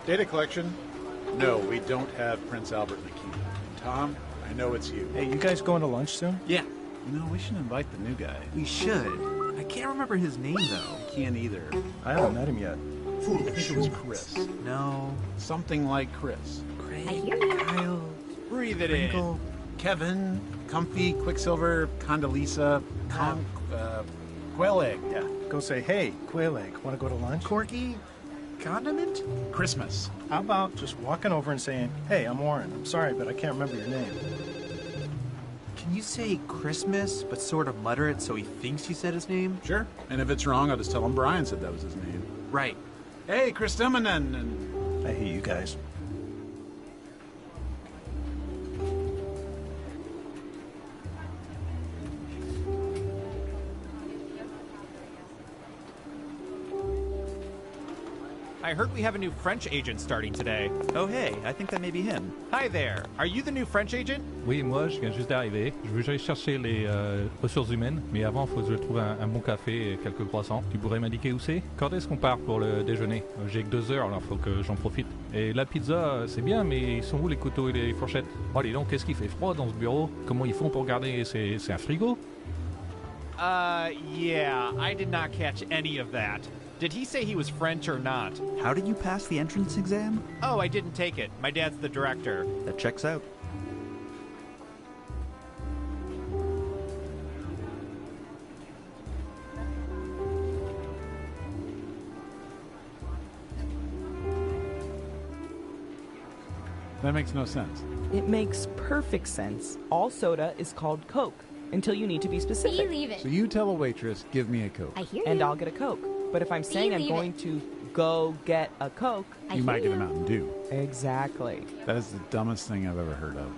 Data collection? No, we don't have Prince Albert in the kingdom. Tom, I know it's you. Hey, you guys going to lunch soon? Yeah. You know, we should invite the new guy. We should. I can't remember his name, though. Can't either. I haven't met him yet. I think it was Chris. No. Something like Chris. Craig. I hear you. Kyle. Breathe it Sprinkle. in. Kevin, Comfy, Quicksilver, Condoleezza, Quail Egg. Yeah. Go say, hey, Quail Egg, want to go to lunch? Corky. Condiment? Christmas. How about just walking over and saying, hey, I'm Warren. I'm sorry, but I can't remember your name. Can you say Christmas, but sort of mutter it so he thinks you said his name? Sure. And if it's wrong, I'll just tell him Brian said that was his name. Right. Hey, Chris Dumanen, and I hate you guys. I heard we have a new French agent starting today. Oh hey, I think that may be him. Hi there. Are you the new French agent? Oui, moi, je viens juste d'arriver. Je veux juste chercher les ressources humaines, mais avant, il faut que je trouve un bon café et quelques croissants. Tu pourrais m'indiquer où c'est? Quand est-ce qu'on part pour le déjeuner? J'ai que 2 heures, alors faut que j'en profite. Et la pizza, c'est bien, mais ils sont où les couteaux et les fourchettes? Oh, dis donc, qu'est-ce qu'il fait froid dans ce bureau? Comment ils font pour garder? C'est un frigo? Yeah, I did not catch any of that. Did he say he was French or not? How did you pass the entrance exam? Oh, I didn't take it. My dad's the director. That checks out. that makes no sense. It makes perfect sense. All soda is called Coke until you need to be specific. Leave it. So you tell a waitress, give me a Coke. I hear And you. I'll get a Coke. But if I'm saying I'm leave going it. to go get a Coke, I You hear might get a you. Mountain Dew. exactly. That is the dumbest thing I've ever heard of.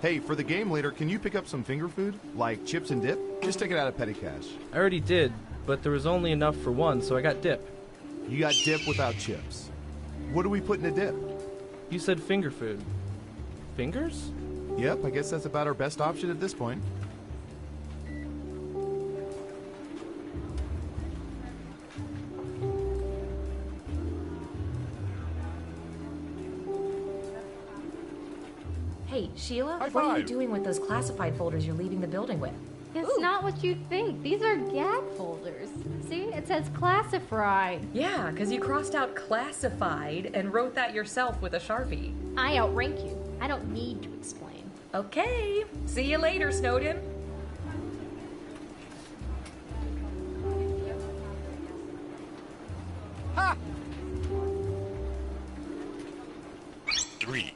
Hey, for the game later, can you pick up some finger food? Like chips and dip? Just take it out of petty cash. I already did, but there was only enough for one, so I got dip. You got dip without chips. What do we put in a dip? You said finger food. Fingers? Yep, I guess that's about our best option at this point. Hey, Sheila, High what are you five. doing with those classified folders you're leaving the building with? It's not what you think. These are gag folders. See, it says classified. Yeah, because you crossed out classified and wrote that yourself with a Sharpie. I outrank you. I don't need to explain. Okay, see you later, Snowden. Ha! 3,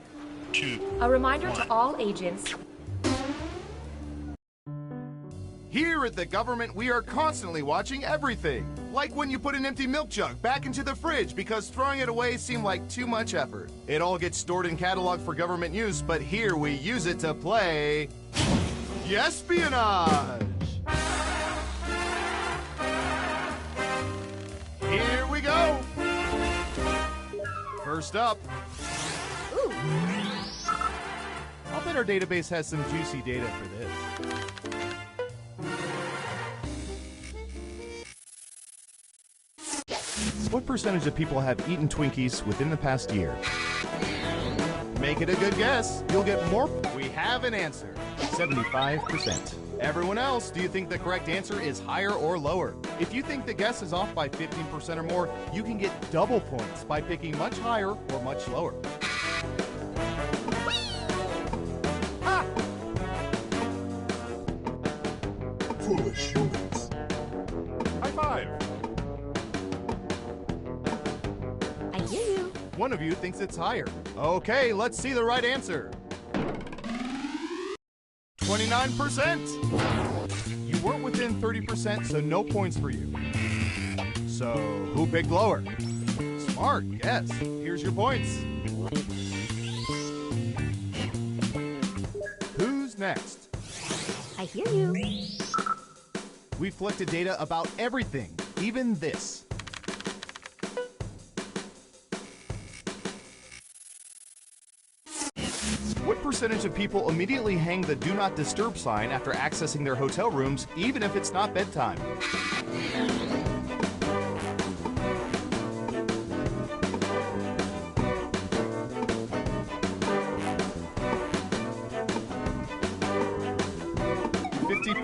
2. A reminder to all agents. Here at the government, we are constantly watching everything. Like when you put an empty milk jug back into the fridge because throwing it away seemed like too much effort. It all gets stored and cataloged for government use, but here we use it to play espionage. Here we go. First up. Ooh, I'll bet our database has some juicy data for this. What percentage of people have eaten Twinkies within the past year? Make it a good guess. You'll get more. We have an answer. 75%. Everyone else, do you think the correct answer is higher or lower? If you think the guess is off by 15% or more, you can get double points by picking much higher or much lower. Ha! Foolish humans. High five. I hear you. One of you thinks it's higher. Okay, let's see the right answer. 29%. You weren't within 30%, so no points for you. So, who picked lower? Smart, yes. Here's your points. Who's next? I hear you. We've collected data about everything, even this. percentage of people immediately hang the Do Not Disturb sign after accessing their hotel rooms, even if it's not bedtime?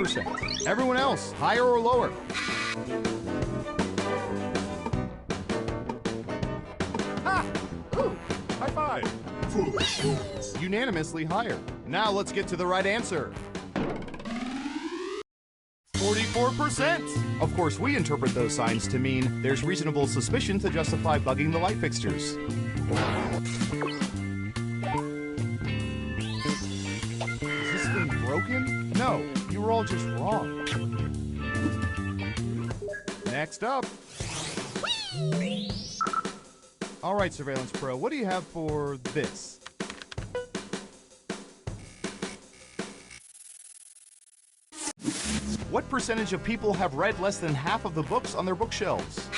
%. Everyone else, higher or lower? Ha! Ooh. High five. Foolish. Unanimously higher. Now let's get to the right answer. 44%! Of course, we interpret those signs to mean there's reasonable suspicion to justify bugging the light fixtures. Is this thing broken? No, you were all just wrong. Next up. All right, Surveillance Pro, what do you have for this? What percentage of people have read less than half of the books on their bookshelves?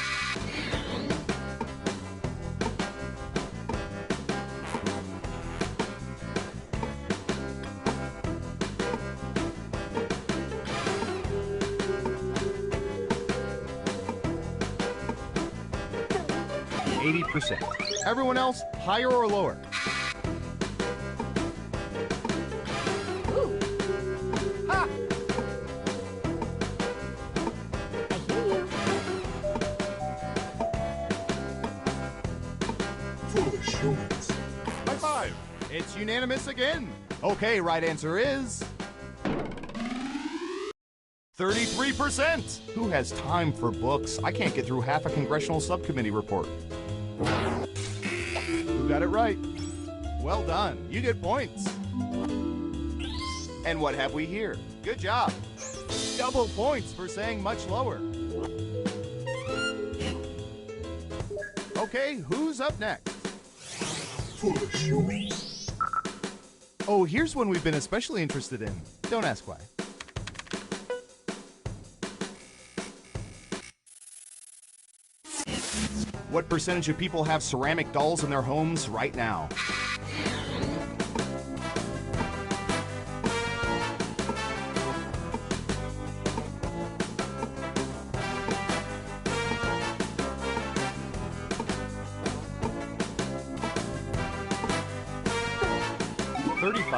%. Everyone else, higher or lower? Ooh. Ha! I hear you. Foolish humans. High five. It's unanimous again. Okay, right answer is 33%. Who has time for books? I can't get through half a congressional subcommittee report. Who got it right? Well done. You get points. And what have we here? Good job. Double points for saying much lower. Okay, who's up next? Foolish humans. Oh, here's one we've been especially interested in. Don't ask why. What percentage of people have ceramic dolls in their homes right now?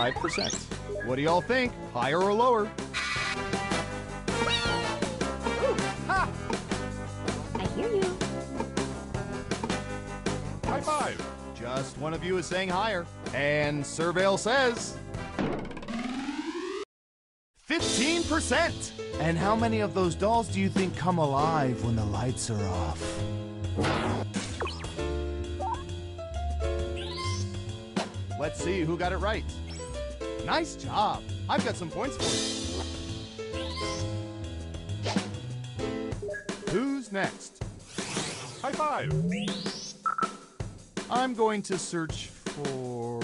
%. What do y'all think? Higher or lower? Ha! I hear you. High five. Just one of you is saying higher. And Surveil says 15%. And how many of those dolls do you think come alive when the lights are off? Let's see who got it right. Nice job. I've got some points for you. Who's next? High five. I'm going to search for...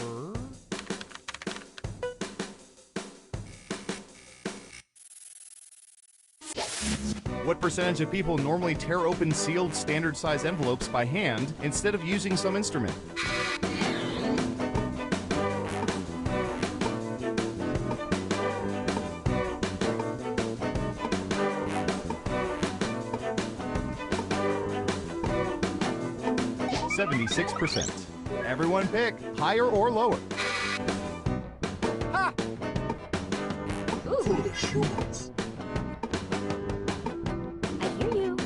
What percentage of people normally tear open sealed standard size envelopes by hand instead of using some instrument? %. Everyone pick higher or lower. Ha! Ooh. Foolish humans. I hear you.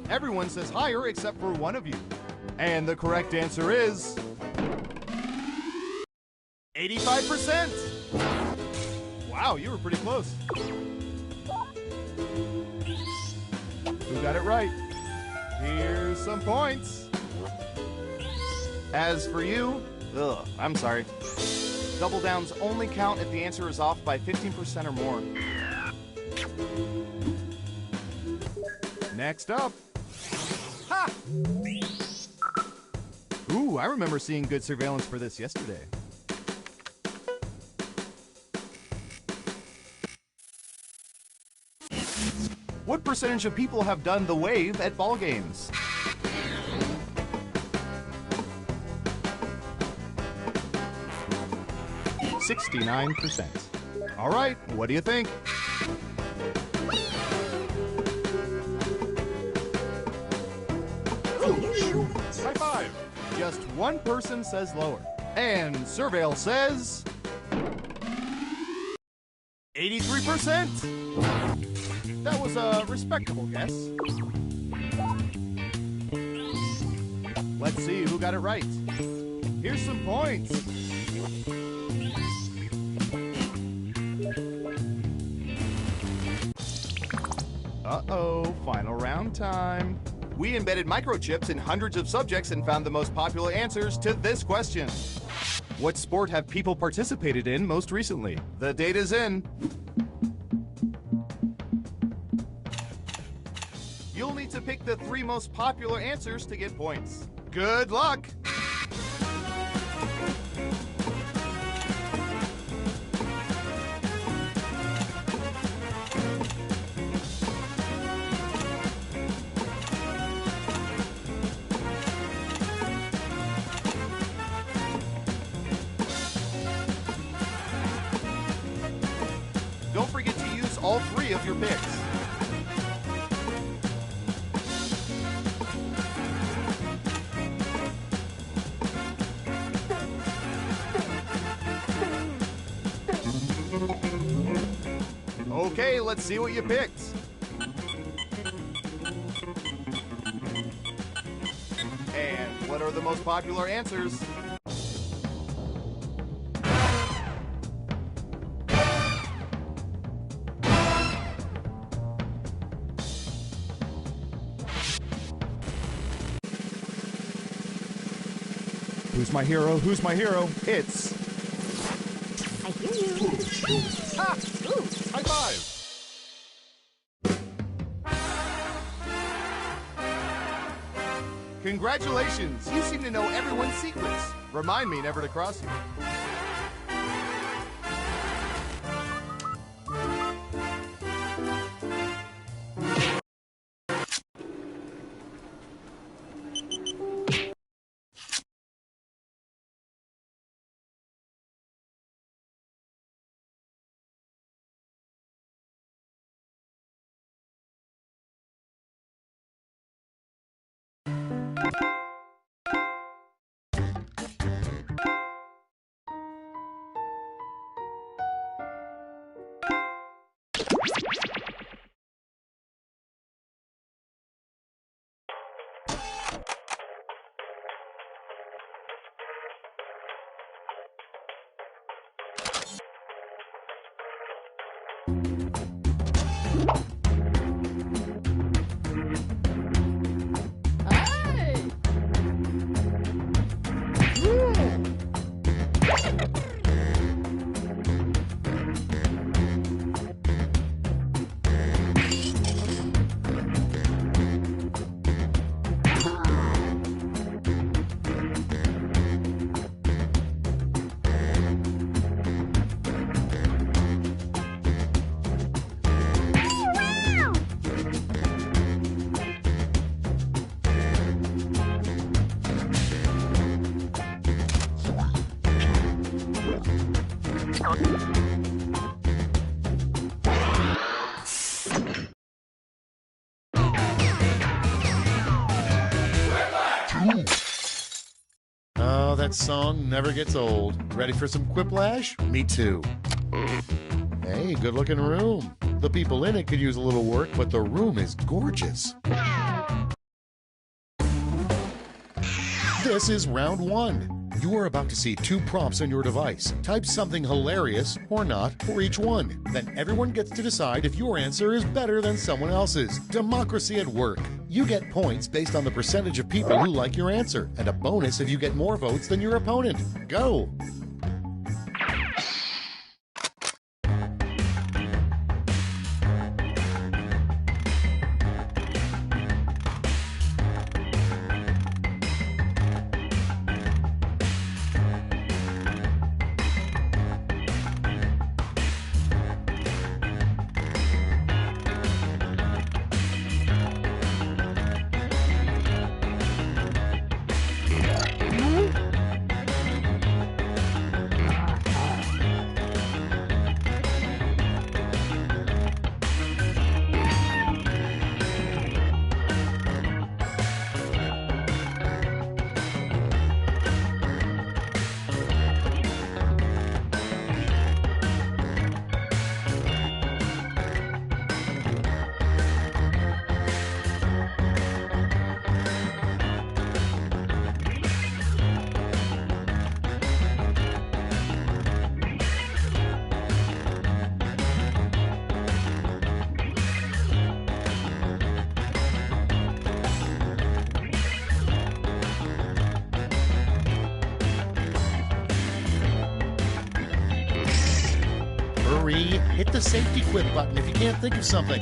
Everyone says higher except for one of you. And the correct answer is 85%. Wow, you were pretty close. Who got it right? Here's some points. As for you, I'm sorry. Double downs only count if the answer is off by 15% or more. Next up. Ha! Ooh, I remember seeing good surveillance for this yesterday. What percentage of people have done the wave at ball games? 69%. All right, what do you think? Foolish humans. High five. Just one person says lower. And Surveil says 83%. That was a respectable guess. Let's see who got it right. Here's some points. Uh-oh, final round time. We embedded microchips in hundreds of subjects and found the most popular answers to this question. What sport have people participated in most recently? The data's in. You'll need to pick the 3 most popular answers to get points. Good luck! Don't forget to use all 3 of your picks. Okay, let's see what you picked. And what are the most popular answers? Who's my hero? Who's my hero? It's... I hear you. Foolish humans. Ha! Ooh. High five. Congratulations! You seem to know everyone's secrets. Remind me never to cross you. Oh, that song never gets old. Ready for some quiplash? Me too. Hey, good looking room. The people in it could use a little work, but the room is gorgeous. This is round 1. You are about to see 2 prompts on your device. Type something hilarious or not for each one. Then everyone gets to decide if your answer is better than someone else's. Democracy at work. You get points based on the percentage of people who like your answer, and a bonus if you get more votes than your opponent. Go! the safety quit button if you can't think of something.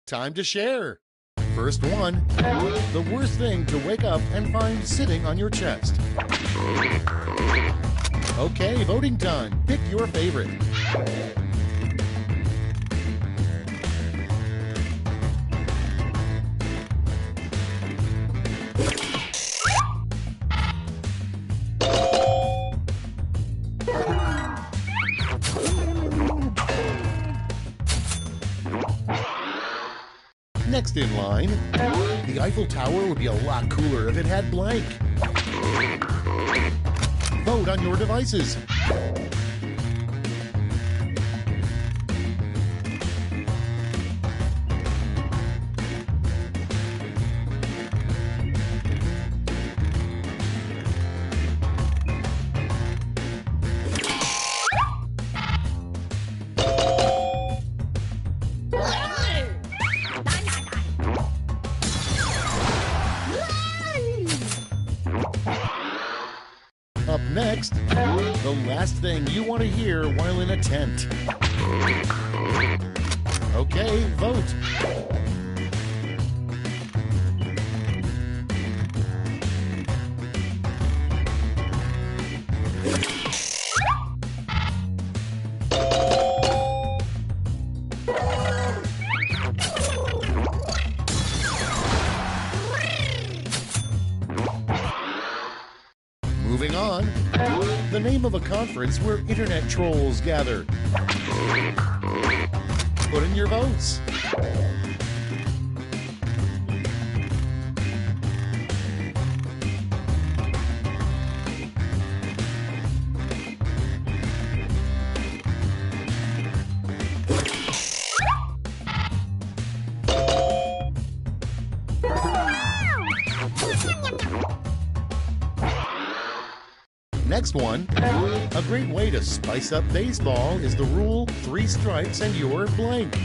Time to share. First one, the worst thing to wake up and find sitting on your chest. Okay, voting time. Pick your favorite. Next in line, the Eiffel Tower would be a lot cooler if it had blank. Vote on your devices. Up next, the last thing you want to hear while in a tent. Okay, vote. Moving on, the name of a conference where internet trolls gather. Put in your votes. Next one, a great way to spice up baseball is the rule 3 strikes and you're blank.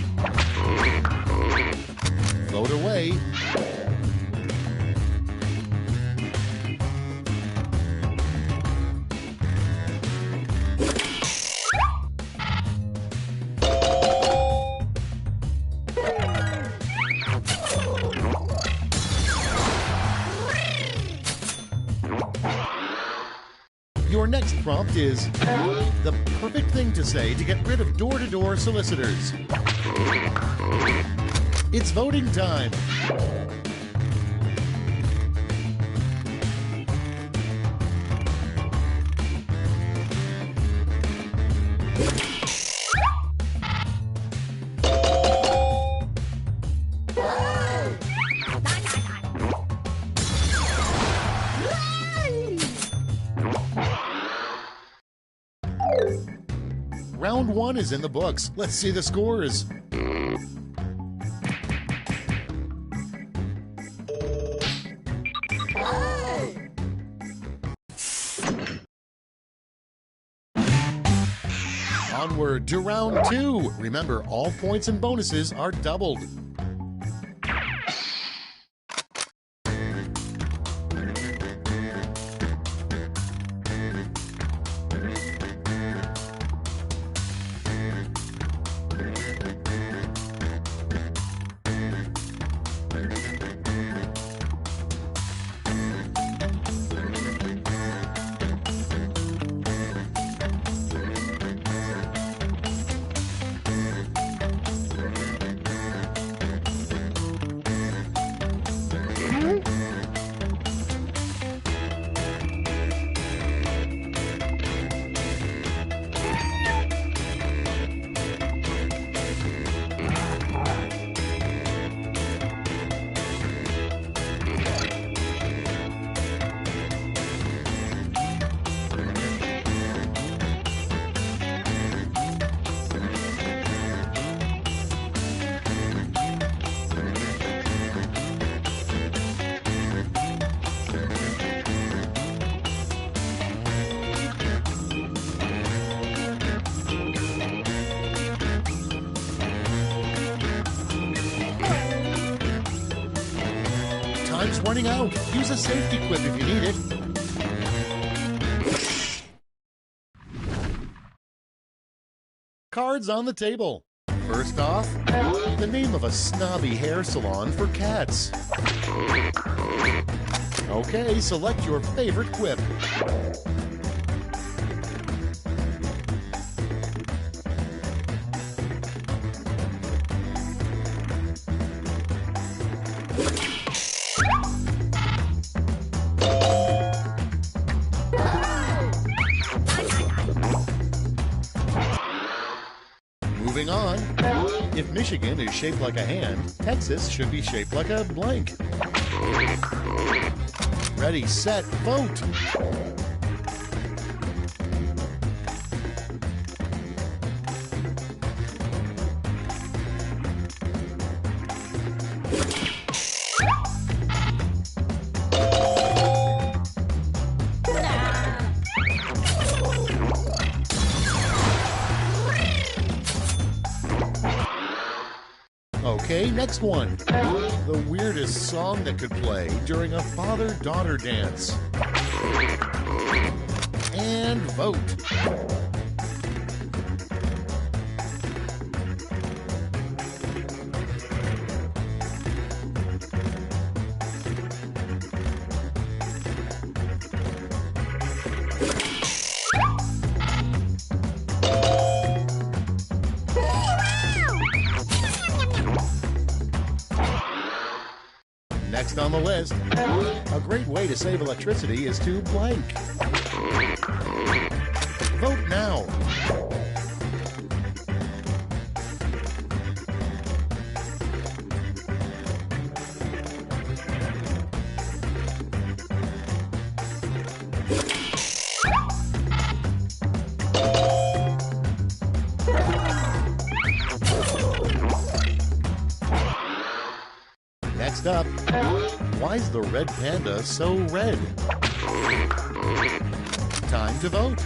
Vote away. Your next prompt is the perfect thing to say to get rid of door-to-door solicitors. It's voting time. Round 1 is in the books. Let's see the scores. Onward to round 2. Remember, all points and bonuses are doubled. Time's running out. Use a safety quip if you need it. cards on the table. First off, the name of a snobby hair salon for cats. Okay, select your favorite quip. Moving on, if Michigan is shaped like a hand, Texas should be shaped like a blank. Ready, set, vote! Okay, next one. The weirdest song that could play during a father-daughter dance. And vote. Next on the list, a great way to save electricity is to blank. Vote now. Next up, why's the red panda so red? Time to vote.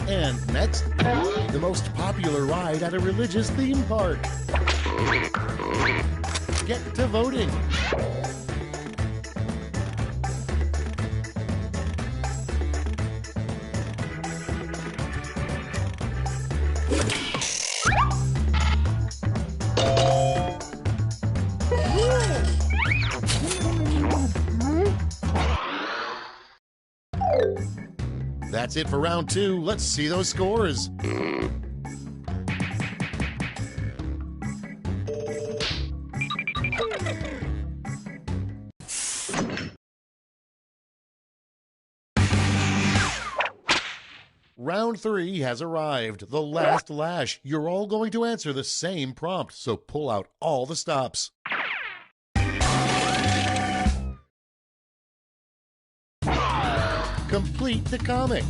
And next, the most popular ride at a religious theme park. Get to voting. That's it for round 2. Let's see those scores. Round 3 has arrived, the last lash. You're all going to answer the same prompt, so pull out all the stops. Complete the comic.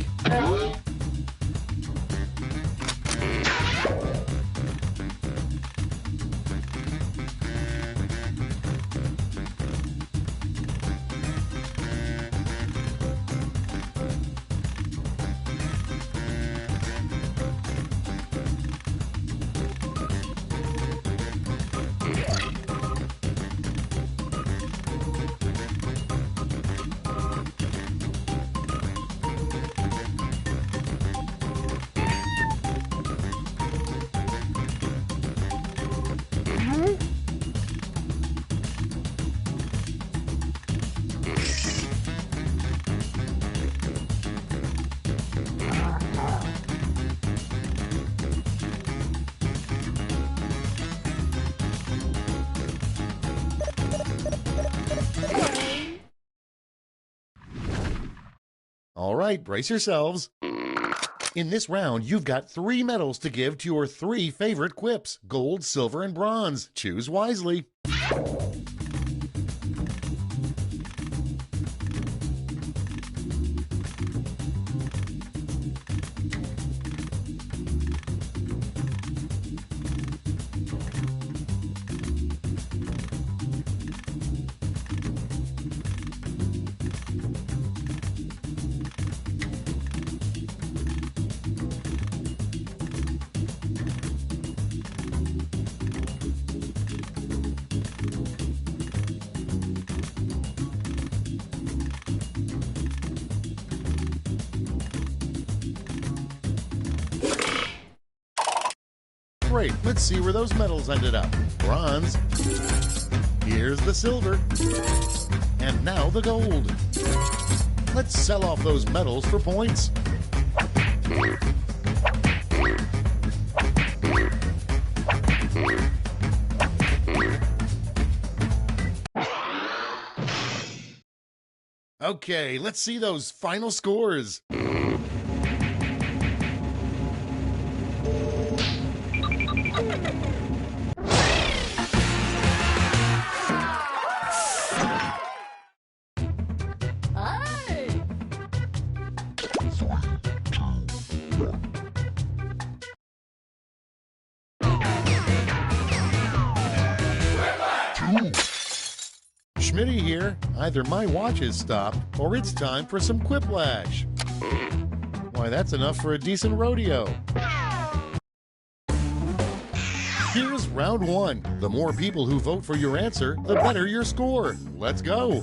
All right, brace yourselves. In this round, you've got 3 medals to give to your 3 favorite quips: gold, silver, and bronze. Choose wisely. Great, let's see where those medals ended up. Bronze. Here's the silver. And now the gold. Let's sell off those medals for points. Okay, let's see those final scores. Schmitty here. Either my watch has stopped, or it's time for some quiplash. Why, that's enough for a decent rodeo. Here's round one. The more people who vote for your answer, the better your score. Let's go.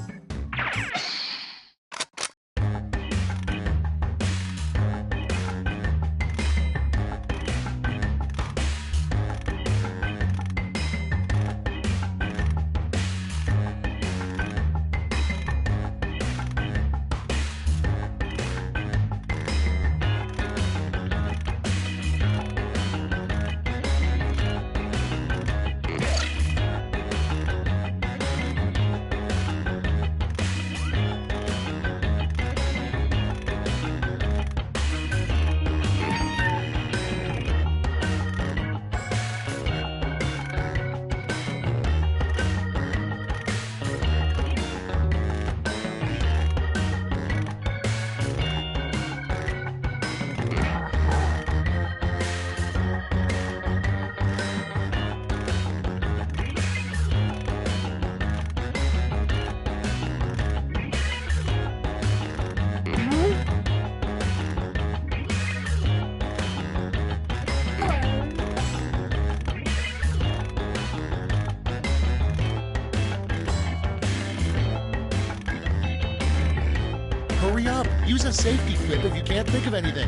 Hurry up! Use a safety clip if you can't think of anything.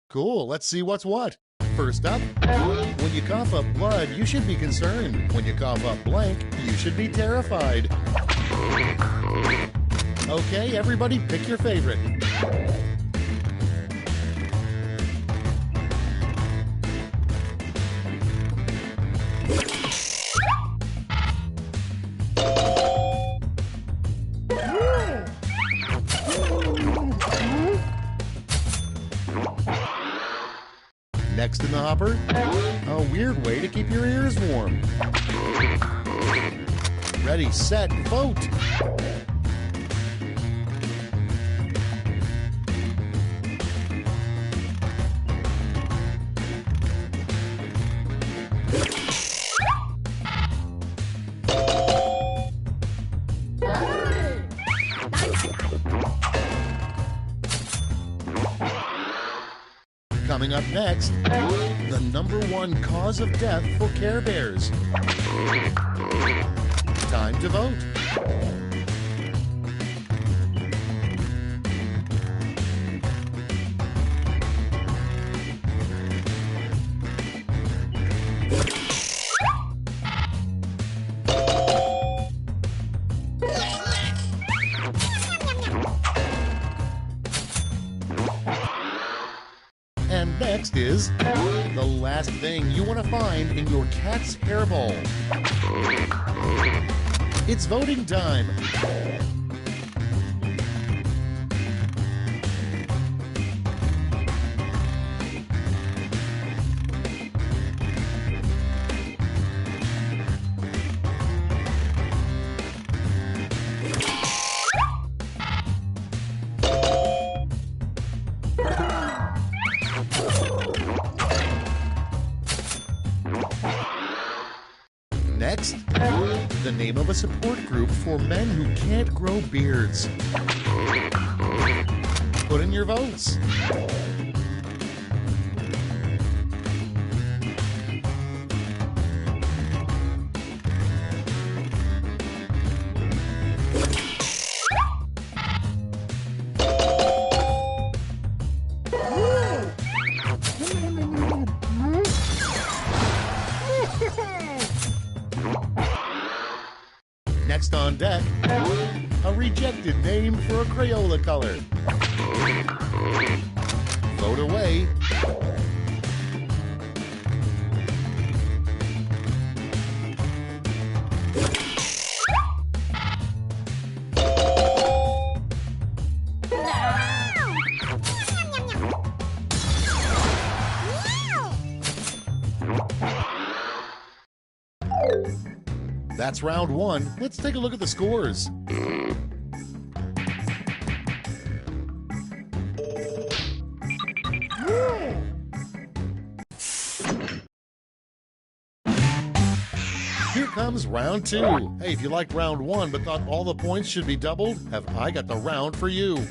Cool, let's see what's what. First up, when you cough up blood, you should be concerned. When you cough up blank, you should be terrified. Okay, everybody pick your favorite. Next in the hopper, a weird way to keep your ears warm. Ready, set, vote! Coming up next, the #1 cause of death for Care Bears. Time to vote. And next is the last thing you want to find in your cat's hairball. It's voting time. Next, the name of a support group for men who can't grow beards. Put in your votes. Next on deck, a rejected name for a Crayola color. Vote away. That's round one. Let's take a look at the scores. Here comes round two. Hey, if you liked round one but thought all the points should be doubled, have I got the round for you.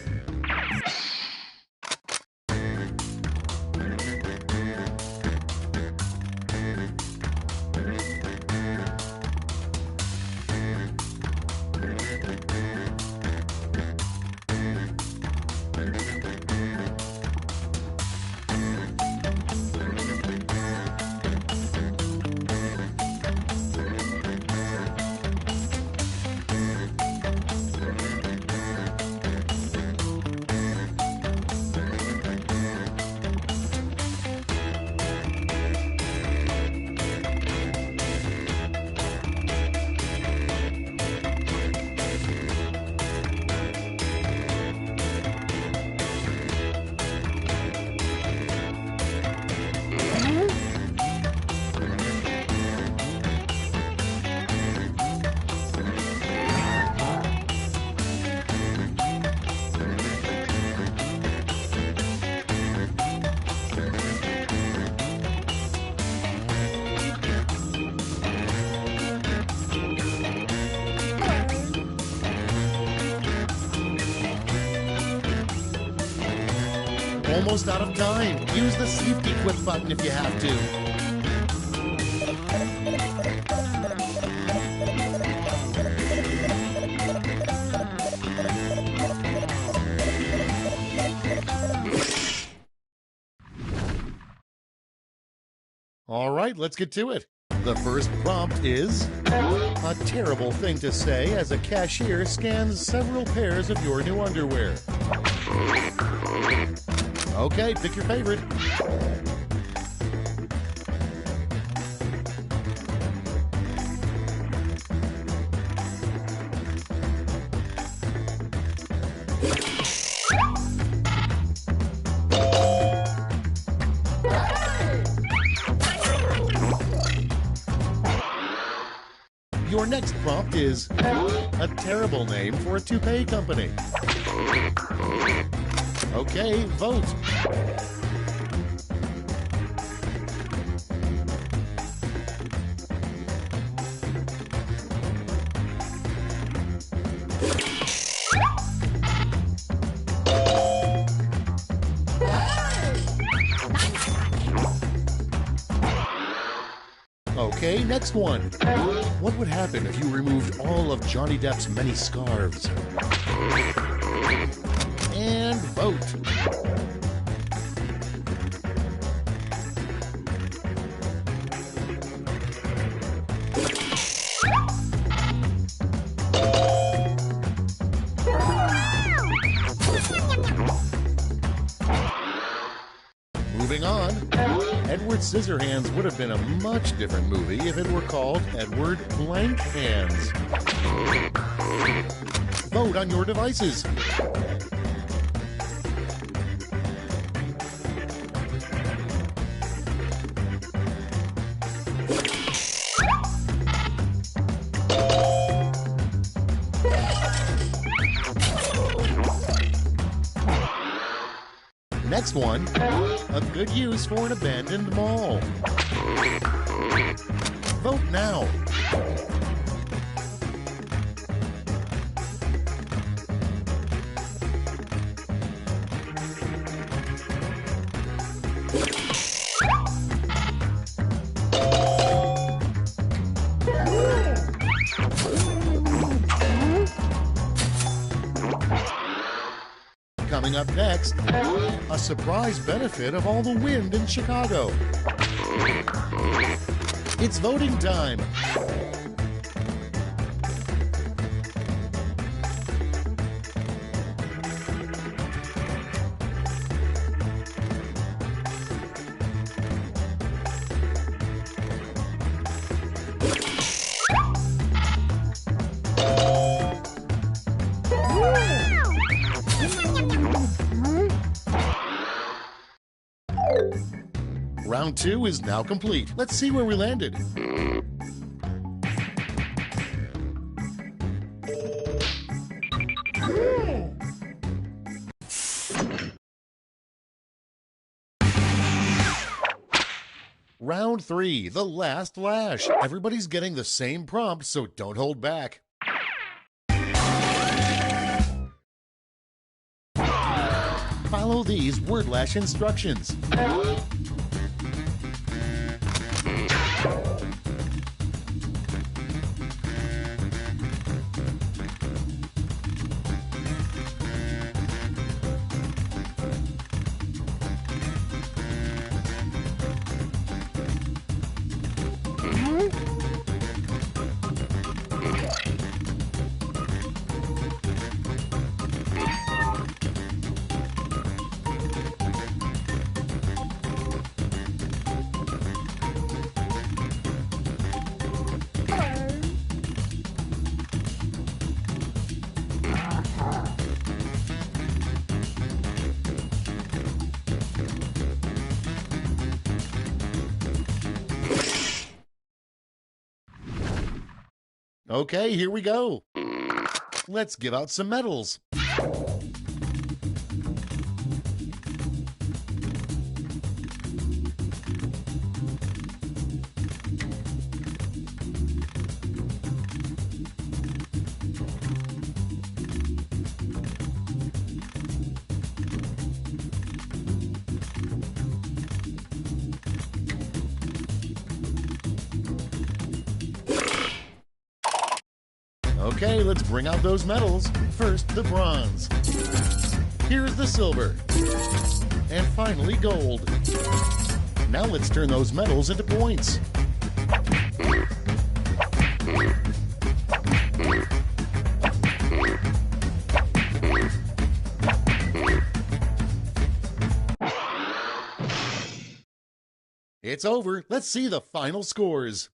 Almost out of time. Use the safety quit button if you have to. All right, let's get to it. The first prompt is a terrible thing to say as a cashier scans several pairs of your new underwear. Okay, pick your favorite. Your next prompt is a terrible name for a toupee company. Okay, vote. Okay, next one. What would happen if you removed all of Johnny Depp's many scarves? And vote. Moving on, Edward Scissorhands would have been a much different movie if it were called Edward Blank Hands. Vote on your devices. Next one, a good use for an abandoned mall. Vote now. Coming up next, a surprise benefit of all the wind in Chicago. It's voting time. Round 2 is now complete. Let's see where we landed. Round 3, the last lash. Everybody's getting the same prompt, so don't hold back. Follow these word lash instructions. Okay, here we go. Let's give out some medals. Okay, let's bring out those medals. First, the bronze. Here's the silver. And finally, gold. Now let's turn those medals into points. It's over. Let's see the final scores.